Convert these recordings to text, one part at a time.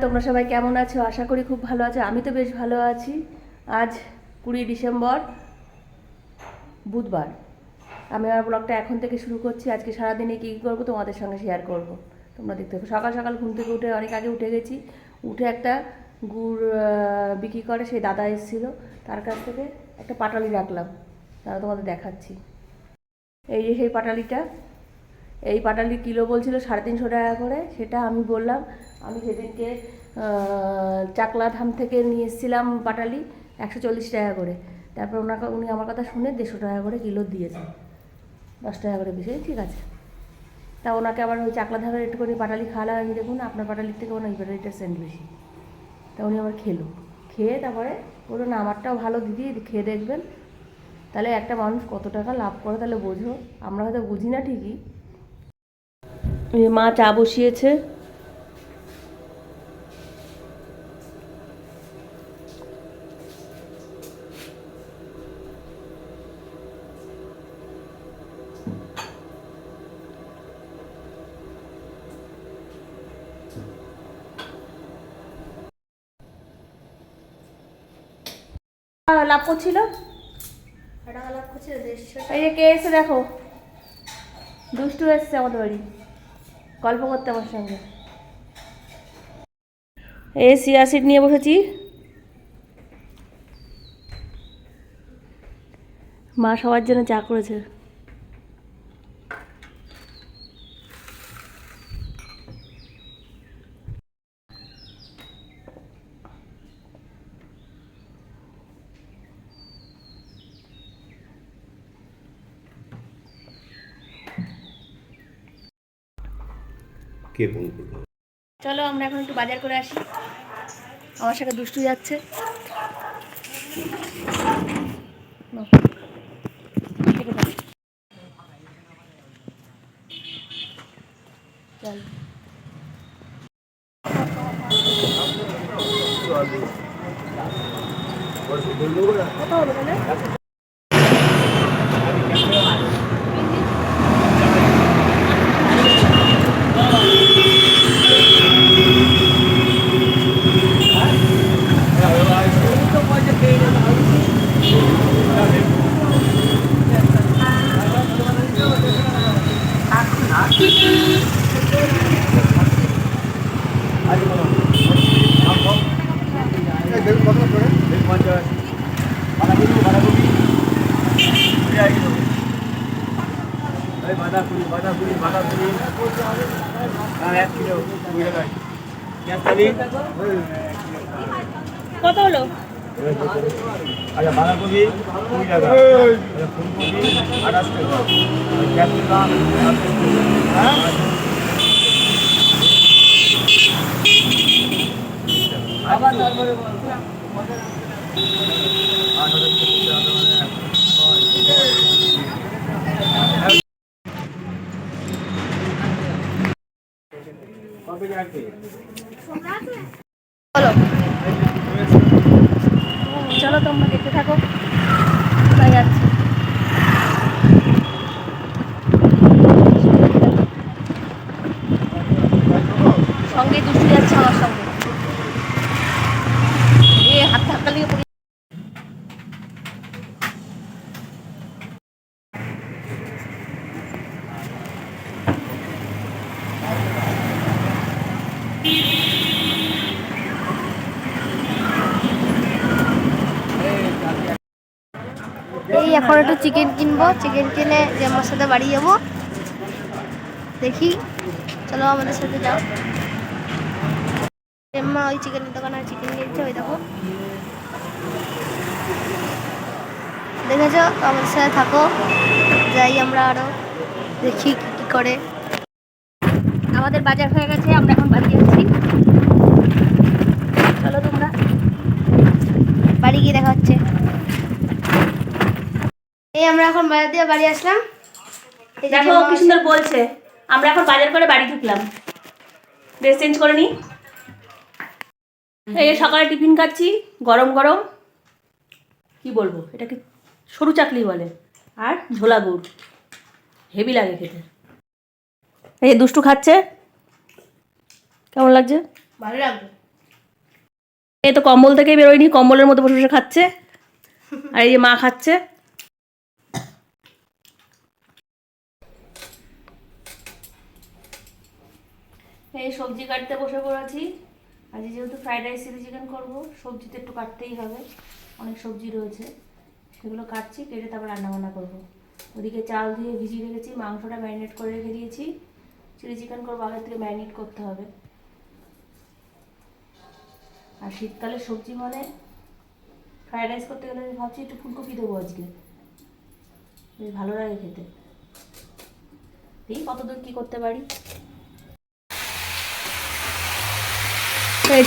তোমরা সবাই কেমন আছো? আশা করি খুব ভালো আছো। আমি তো বেশ ভালো আছি। আজ 20 ডিসেম্বর, বুধবার। আমি আমার ব্লগটা এখন থেকে শুরু করছি। আজকে সারাদিনে কী কী করবো তোমাদের সঙ্গে শেয়ার করব। তোমরা দেখতে থাকো। সকাল সকাল ঘুম থেকে উঠে অনেক আগে উঠে গেছি। উঠে একটা গুড় বিক্রি করে সেই দাদা এসেছিলো, তার কাছ থেকে একটা পাটালি রাখলাম। তারা তোমাদের দেখাচ্ছি। এই যে সেই পাটালিটা, এই পাটালি কিলো বলছিল 350 টাকা করে। সেটা আমি বললাম, আমি সেদিনকে চাকলাধাম থেকে নিয়ে এসেছিলাম পাটালি 140 টাকা করে। তারপর উনি আমার কথা শুনে 150 টাকা করে কিলো দিয়েছেন, 10 টাকা করে বেশি। ঠিক আছে, তা ওনাকে আবার ওই চাকলাধামের একটুখানি পাটালি খাওয়ালাম। আমি দেখুন আপনার পাটালির থেকে ওনার এই পাটালিটার সেন্ট বেশি। তা উনি আবার খেলো, খেয়ে তারপরে বললো না আমারটাও ভালো দিদি, খেয়ে দেখবেন। তাহলে একটা মানুষ কত টাকা লাভ করে তাহলে বোঝো। আমরা হয়তো বুঝি না ঠিকই। মা চা বসিয়েছে। লাভ করছিল, এই যে কে এসে দেখো, দুষ্টু এসছে আমাদের বাড়ি গল্প করতে আমার সঙ্গে। এই চিয়া সিড নিয়ে বসেছি। মা সবার জন্য চা করেছে। কে ফোন করলো? চলো আমরা এখন একটু বাজার করে আসি। আমার সাথে দুষ্টু যাচ্ছে। চল কত হলো তাহলে? কত হলো? আচ্ছা, বাঁধাকপি 20 টাকা, ফুলকপি 28 টাকা, ক্যাপসিকাম বলো, চলো তোমরা দেখতে থাকো কোথায় যাচ্ছে। সঙ্গে দুষ্টু যাচ্ছে আমার সঙ্গে। এ হাত ধাক্কা লিয়ে পড়ে। এই এখন একটু চিকেন কিনবো, চিকেন কিনে আমার সাথে বাড়ি যাবো। দেখি, চলো আমাদের সাথে যাও। মা ওই চিকেনের দোকানে চিকেন কিনছে, ওই দেখো, দেখেছো? আমাদের সাথে থাকো, যাই আমরা আরো দেখি কি কি করে। আমাদের বাজার হয়ে গেছে, আমরা এখন বাড়ি যাচ্ছি। চলো তোমরা, বাড়ি গিয়ে দেখা হচ্ছে। এই আমরা এখন বাজার দিয়ে বাড়ি আসলাম। দেখো কি সুন্দর বলছে। আমরা এখন বাজার করে বাড়ি ঢুকলাম। ড্রেস চেঞ্জ করে নি। এই সকালে টিফিন খাচ্ছি, গরম গরম। কি বলবো, এটাকে সরু চাকলি বলে, আর ঝোলা গুড়, হেভি লাগে খেতে। এই দুষ্টু খাচ্ছে, কেমন লাগছে? ভালো লাগবে। এই তো কম্বল থেকে বেরোয়নি, কম্বলের মধ্যে বসে বসে খাচ্ছে। আর এই যে মা খাচ্ছে। এই সবজি কাটতে বসে পড়েছি। আজ যেহেতু ফ্রাইড রাইস চিলি চিকেন করবো, সবজি তো একটু কাটতেই হবে, অনেক সবজি রয়েছে, সেগুলো কাটছি, কেটে তারপর রান্নাবান্না করবো। ওদিকে চাল দিয়ে ভিজিয়ে রেখেছি, মাংসটা ম্যারিনেট করে রেখে দিয়েছি। চিলি চিকেন করবো, আগের থেকে ম্যারিনেট করতে হবে। আর শীতকালে সবজি মানে ফ্রাইড রাইস করতে গেলে ভাবছি একটু ফুলকপি দেবো আজকে, বেশ ভালো লাগে খেতে। এই কতদূর কী করতে পারি।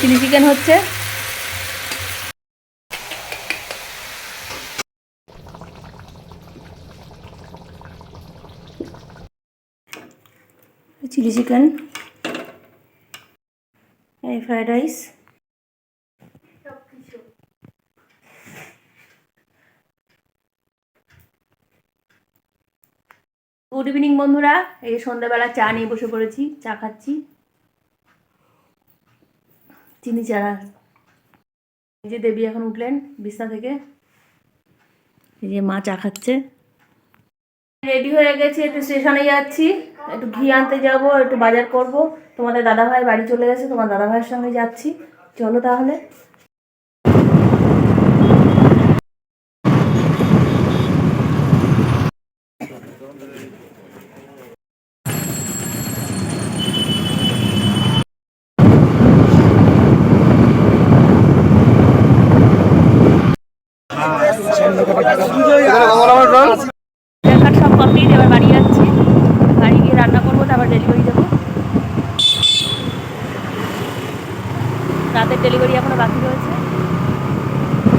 চিলি চিকেন হচ্ছে। চিলি চিকেন, এই ফ্রাইড রাইস, গুড ইভিনিং বন্ধুরা। এই সন্ধ্যাবেলা চা নিয়ে বসে পড়েছি, চা খাচ্ছি, চিনি চারা। এই যে দেবী এখন উঠলেন বিছনা থেকে, এই যে মা চা খাচ্ছে। রেডি হয়ে গেছি, একটু স্টেশনে যাচ্ছি, একটু ঘি আনতে যাব, একটু বাজার করব। তোমাদের দাদাভাই বাড়ি চলে গেছে, তোমার দাদাভাইয়ের সঙ্গে যাচ্ছি। চলো তাহলে। সব কমপ্লিট, এবার বাড়ি যাচ্ছি। বাড়ি গিয়ে রান্না করবো, তারপর ডেলিভারি দেবো। রাতের ডেলিভারি এখনো বাকি রয়েছে।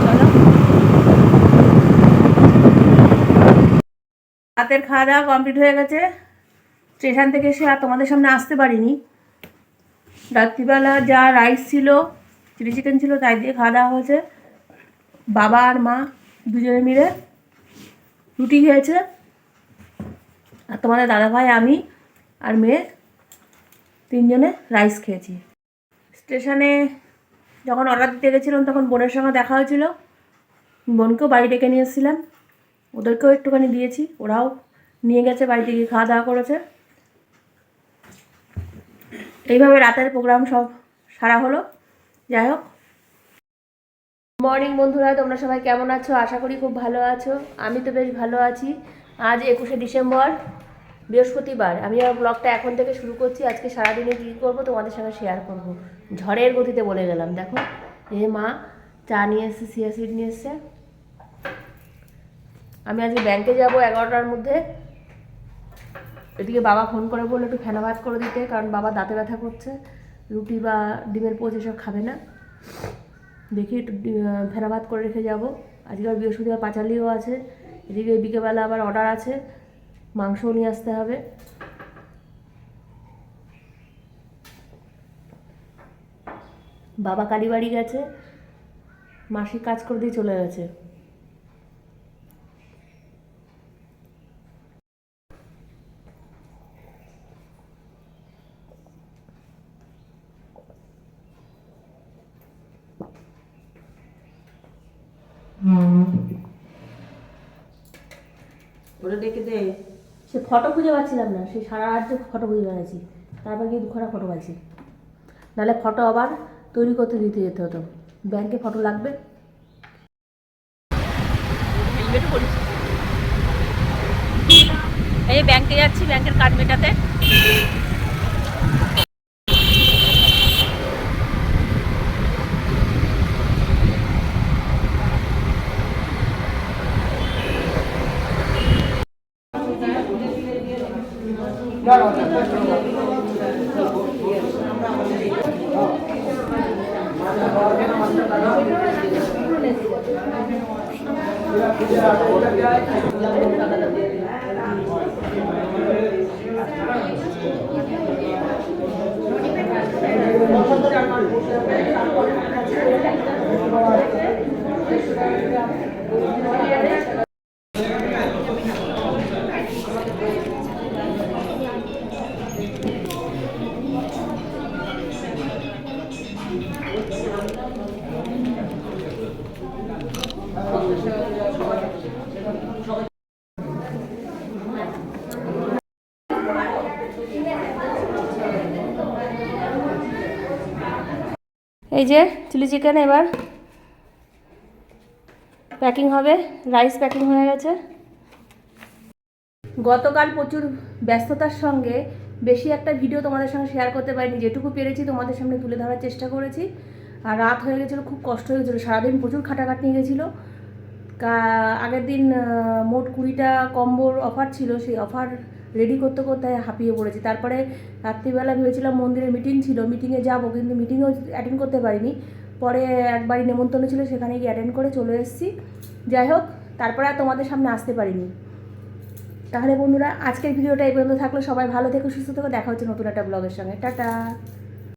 চলো। রাতের খাওয়া দাওয়া কমপ্লিট হয়ে গেছে। স্টেশন থেকে এসে আর তোমাদের সামনে আসতে পারিনি। রাত্রিবেলা যা রাইস ছিল, চিলি চিকেন ছিল, তাই দিয়ে খাওয়া দাওয়া হয়েছে। বাবা আর মা দুজনে মিলে রুটি খেয়েছে, আর তোমাদের দাদাভাই, আমি আর মেয়ে তিনজনে রাইস খেয়েছি। স্টেশনে যখন অর্ডার দিতে গেছিলাম তখন বোনের সঙ্গে দেখা হয়েছিল, বোনকেও বাড়ি ডেকে নিয়ে এসেছিলাম, ওদেরকেও একটুখানি দিয়েছি, ওরাও নিয়ে গেছে, বাড়িতে গিয়ে খাওয়া দাওয়া করেছে। এইভাবে রাতের প্রোগ্রাম সব সারা হলো। যাই হোক, মর্নিং বন্ধুরা, তোমরা সবাই কেমন আছো? আশা করি খুব ভালো আছো। আমি তো বেশ ভালো আছি। আজ 21শে ডিসেম্বর, বৃহস্পতিবার। আমি আমার ব্লগটা এখন থেকে শুরু করছি। আজকে সারাদিনে কী করবো তোমাদের সঙ্গে শেয়ার করব। ঝড়ের গতিতে বলে গেলাম। দেখো, এ মা চা নিয়ে এসছে, চিয়া সিড নিয়ে এসছে। আমি আজকে ব্যাংকে যাব 11টার মধ্যে। এদিকে বাবা ফোন করে বললো একটু ফেনা ভাত করে দিতে, কারণ বাবা দাঁতে ব্যথা করছে, রুটি বা ডিমের পোচ এসব খাবে না। দেখি একটু ফেনা ভাত করে রেখে যাব। আজকে আর বৃহস্পতিবার পাঁচালিও আছে। এদিকে বিকেলবেলা আবার অর্ডার আছে, মাংসও নিয়ে আসতে হবে। বাবা কালীবাড়ি গেছে, মাসি কাজ করে দিয়ে চলে গেছে। ওটা দেখে দে। সে ফটো খুঁজে পাচ্ছিলাম না, সেই সারা রাত ফটো খুঁজে বেড়াচ্ছি, তারপর গিয়ে দুখানা ফটো পাইছি। নাহলে ফটো আবার তৈরি করতে দিতে যেতে হতো, ব্যাংকে ফটো লাগবে। এই ব্যাংকে যাচ্ছি, ব্যাংকের কার্ড মেটাতে। এই যে চিলি চিকেন এবার প্যাকিং হবে, রাইস প্যাকিং হয়ে গেছে। গতকাল প্রচুর ব্যস্ততার সঙ্গে বেশি একটা ভিডিও তোমাদের সঙ্গে শেয়ার করতে পারিনি, যেটুকু পেরেছি তোমাদের সামনে তুলে ধরার চেষ্টা করেছি। আর রাত হয়ে গেছিলো, খুব কষ্ট হয়ে গেছিলো, সারাদিন প্রচুর খাটাখাটনি গেছিলো। আগের দিন মোট 20টা কম্বোর অফার ছিল, সেই অফার রেডি করতে করতে হাঁপিয়ে পড়েছি। তারপরে রাত্রিবেলা ভেবেছিলাম মন্দিরে মিটিং ছিল, মিটিংয়ে যাব, কিন্তু মিটিংও অ্যাটেন্ড করতে পারিনি। পরে একবারই নেমন্তন্ন ছিল, সেখানে গিয়ে অ্যাটেন্ড করে চলে এসেছি। যাই হোক, তারপরে আর তোমাদের সামনে আসতে পারিনি। তাহলে বন্ধুরা, আজকের ভিডিওটা এই পর্যন্ত থাকলো। সবাই ভালো থেকো, সুস্থ থেকো, দেখা হচ্ছে নতুন একটা ব্লগের সঙ্গে। টাটা।